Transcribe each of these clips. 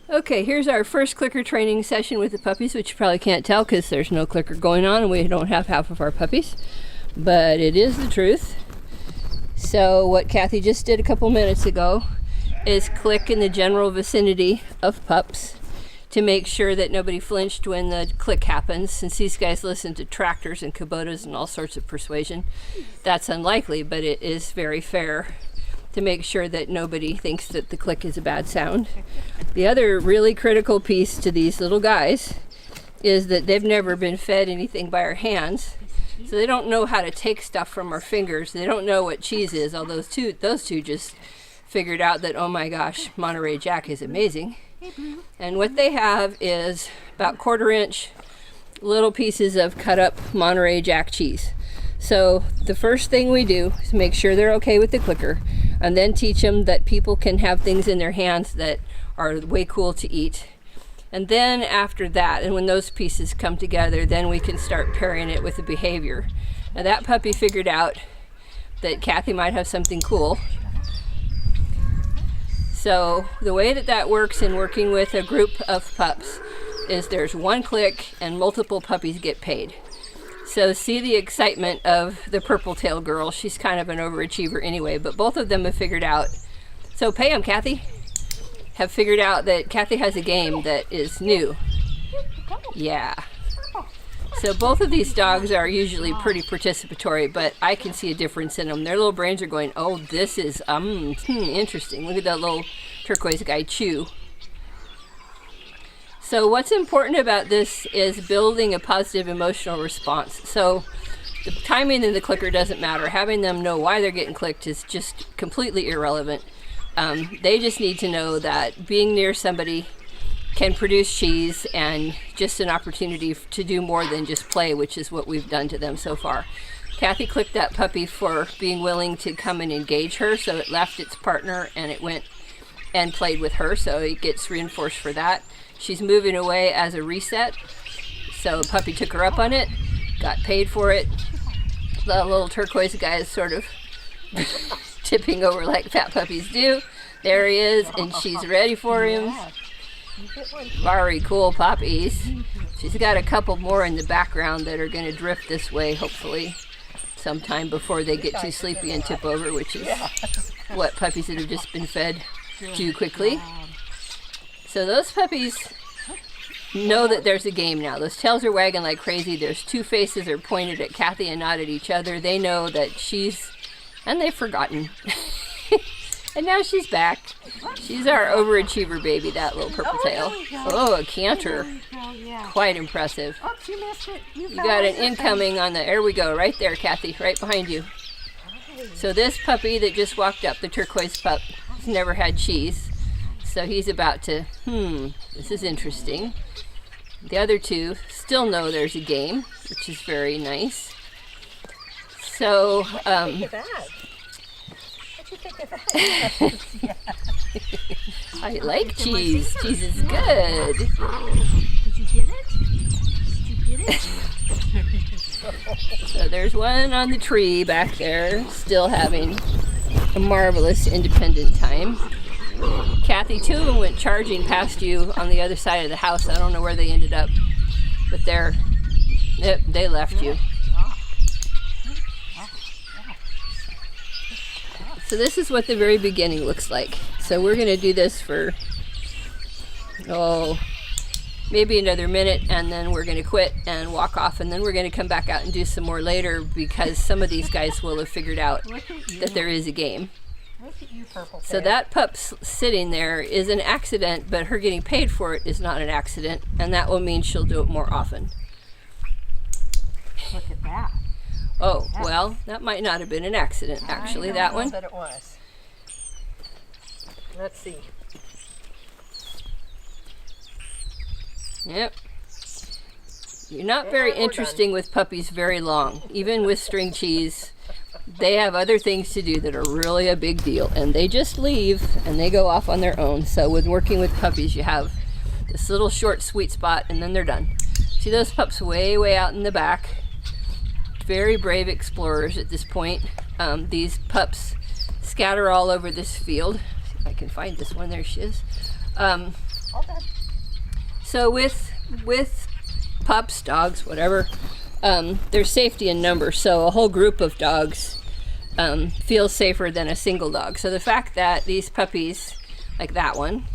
Okay, here's our first clicker training session with the puppies, which you probably can't tell because there's no clicker going on and we don't have half of our puppies, but it is the truth. So what Kathy just did a couple minutes ago is click in the general vicinity of pups to make sure that nobody flinched when the click happens. Since these guys listen to tractors and Kubotas and all sorts of persuasion, that's unlikely, but it is very fair to make sure that nobody thinks that the click is a bad sound. The other really critical piece to these little guys is that they've never been fed anything by our hands, so they don't know how to take stuff from our fingers. They don't know what cheese is, although those two just figured out that, oh my gosh, Monterey Jack is amazing. And what they have is about 1/4 inch little pieces of cut up Monterey Jack cheese. So the first thing we do is make sure they're okay with the clicker, and then teach them that people can have things in their hands that are way cool to eat. And then after that, and when those pieces come together, then we can start pairing it with the behavior. Now that puppy figured out that Kathy might have something cool. So the way that works in working with a group of pups is there's one click and multiple puppies get paid. So see the excitement of the purple tail girl. She's kind of an overachiever anyway, but both of them have figured out. So pay them, Kathy. Have figured out that Kathy has a game that is new. Yeah. So both of these dogs are usually pretty participatory, but I can see a difference in them. Their little brains are going, oh, this is interesting. Look at that little turquoise guy chew. So what's important about this is building a positive emotional response. So the timing of the clicker doesn't matter. Having them know why they're getting clicked is just completely irrelevant. They just need to know that being near somebody can produce cheese and just an opportunity to do more than just play, which is what we've done to them so far. Kathy clicked that puppy for being willing to come and engage her, so it left its partner and it went and played with her, so it gets reinforced for that. She's moving away as a reset, so the puppy took her up on it, got paid for it. The little turquoise guy is sort of tipping over like fat puppies do. There he is, and she's ready for him. Very cool puppies. She's got a couple more in the background that are going to drift this way, hopefully, sometime before they get too sleepy and tip over, which is what puppies that have just been fed do quickly. So those puppies know that there's a game now. Those tails are wagging like crazy. There's two faces are pointed at Kathy and not at each other. They know that and they've forgotten. And now she's back. She's our overachiever baby, that little purple tail. Oh, a canter. Quite impressive. You got an incoming on there we go, right there, Kathy, right behind you. So this puppy that just walked up, the turquoise pup, has never had cheese. So he's about to, this is interesting. The other two still know there's a game, which is very nice. So, I like cheese. Cheese is good. Did you get it? Did you get it? So there's one on the tree back there, still having a marvelous independent time. Kathy, two of them went charging past you on the other side of the house. I don't know where they ended up, but they left you. So this is what the very beginning looks like. So we're going to do this for, maybe another minute, and then we're going to quit and walk off, and then we're going to come back out and do some more later, because some of these guys will have figured out that there is a game. Look at you, purple So that pup sitting there is an accident, but her getting paid for it is not an accident, and that will mean she'll do it more often. Look at that. Oh, well, that might not have been an accident, actually, that one. I don't know that it was. Let's see. Yep. You're not very interesting with puppies very long. Even with string cheese, they have other things to do that are really a big deal, and they just leave and they go off on their own. So with working with puppies, you have this little short sweet spot, and then they're done. See those pups way out in the back? Very brave explorers at this point. These pups scatter all over this field. See if I can find this one. There she is. All done. So with pups, dogs, whatever, there's safety in numbers. So a whole group of dogs feels safer than a single dog. So the fact that these puppies, like that one,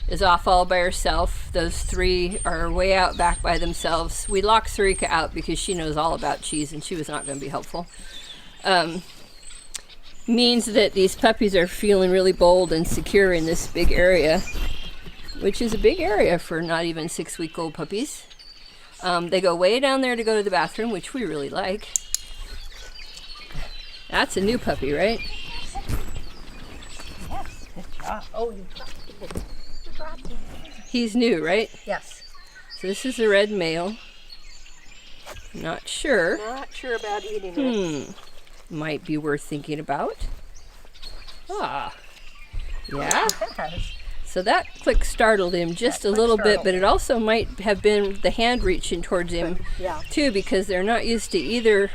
is off all by herself, those three are way out back by themselves. We locked Sarika out because she knows all about cheese and she was not going to be helpful. Means that these puppies are feeling really bold and secure in this big area, which is a big area for not even 6-week-old puppies. They go way down there to go to the bathroom, which we really like. That's a new puppy, right? Yes, good job. Oh, you dropped it. You dropped it. He's new, right? Yes. So this is a red male. Not sure. Not sure about eating it. Might be worth thinking about. Ah. Yeah. Yes. So that click startled him just a little bit, but it also might have been the hand reaching towards him Yeah. too, because they're not used to either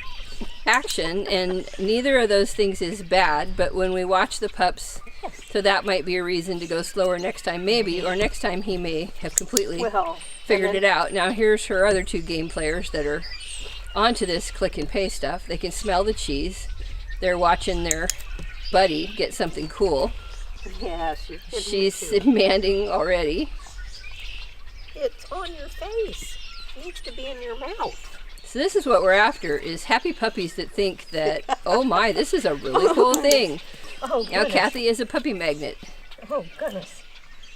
action, and neither of those things is bad. But when we watch the pups, so that might be a reason to go slower next time, maybe, or next time he may have completely figured it out. Now here's her other two game players that are onto this click and pay stuff. They can smell the cheese. They're watching their buddy get something cool. Yeah, She's demanding already. It's on your face. It needs to be in your mouth. So this is what we're after, is happy puppies that think that, oh my, this is a really cool thing. Oh, Now goodness. Kathy is a puppy magnet. Oh, goodness.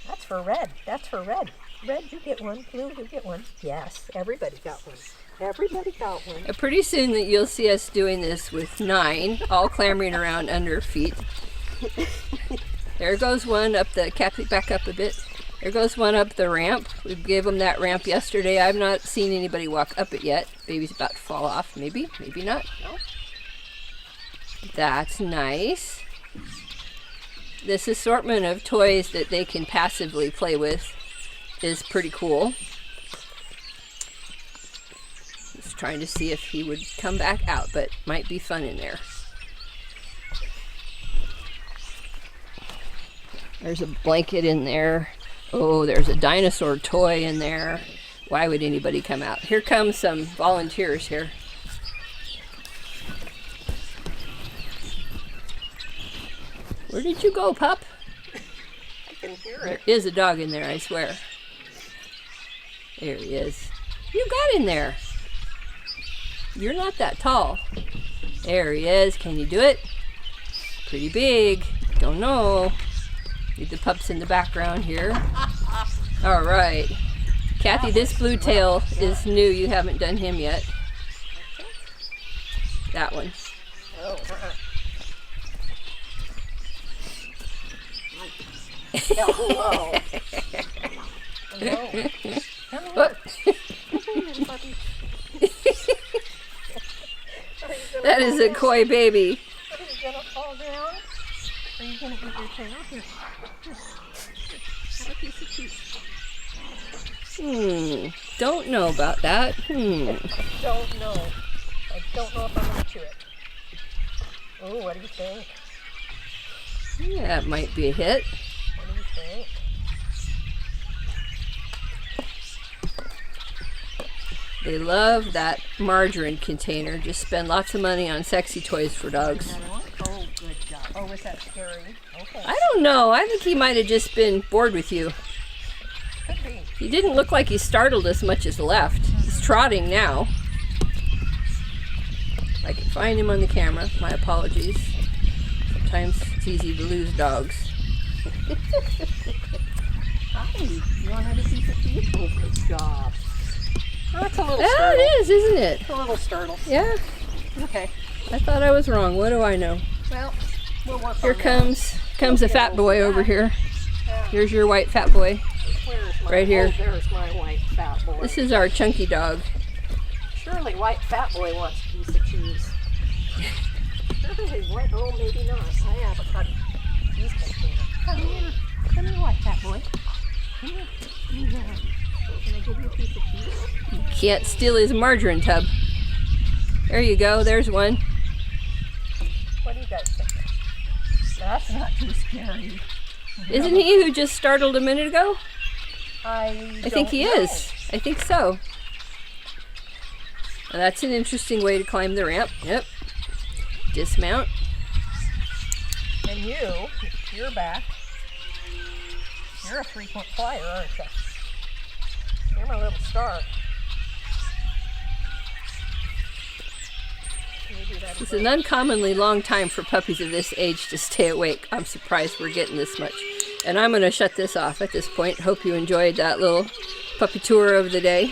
That's for red. That's for red. Red, you get one. Blue, you get one. Yes, everybody got one. Everybody got one. Pretty soon that you'll see us doing this with 9, all clambering around under her feet. There goes one up the, Kathy, back up a bit. There goes one up the ramp. We gave them that ramp yesterday. I've not seen anybody walk up it yet. Baby's about to fall off. Maybe, maybe not. No. That's nice. This assortment of toys that they can passively play with is pretty cool. Just trying to see if he would come back out, but might be fun in there. There's a blanket in there. Oh, there's a dinosaur toy in there. Why would anybody come out? Here come some volunteers here. Where did you go, pup? I can hear There it. is a dog in there, I swear. There he is. You got in there. You're not that tall. There he is. Can you do it? Pretty big. Don't know. Need the pups in the background here. All right. Kathy, this blue tail is new. You haven't done him yet. That one. Oh, hello. Hello. Come Whoop. here. Come here, puppy. Are you gonna That fall is a down? koi baby. Are you gonna fall down? Are you gonna get your tail? Here. Here. Have a piece of cheese. Don't know about that. Don't know. I don't know if I'm gonna chew it. Oh, what do you think? Yeah, that might be a hit. What do you think? They love that margarine container. Just spend lots of money on sexy toys for dogs. Oh, good job. Oh, was that scary? Okay. I don't know. I think he might have just been bored with you. Could be. He didn't look like he startled as much as left. He's trotting now. If I can find him on the camera, my apologies. Sometimes it's easy to lose dogs. Hi. You want to have a piece of cheese? Oh, good job. Oh, it's a little Yeah, startle. it is, isn't it? It's a little startle. Yeah, Okay. I thought I was wrong. What do I know? Well, we'll work Here on that. comes a fat boy over here. Here's your white fat boy. Where's my, right here. Oh, there's my white fat boy. This is our chunky dog. Surely white fat boy wants a piece of cheese. Surely white, oh, maybe not. I have a cut cheese container. Come here. Come here, white fat boy. Come here. Yeah. Can I give you a piece of cheese? Can't steal his margarine tub. There you go. There's one. What do you guys think? That's not too scary. Isn't he who just startled a minute ago? I think he is. I think so. Now that's an interesting way to climb the ramp. Yep. Dismount. And you're back. You're a frequent flyer, aren't you? You're my little star. It's an uncommonly long time for puppies of this age to stay awake. I'm surprised we're getting this much. And I'm going to shut this off at this point. Hope you enjoyed that little puppy tour of the day.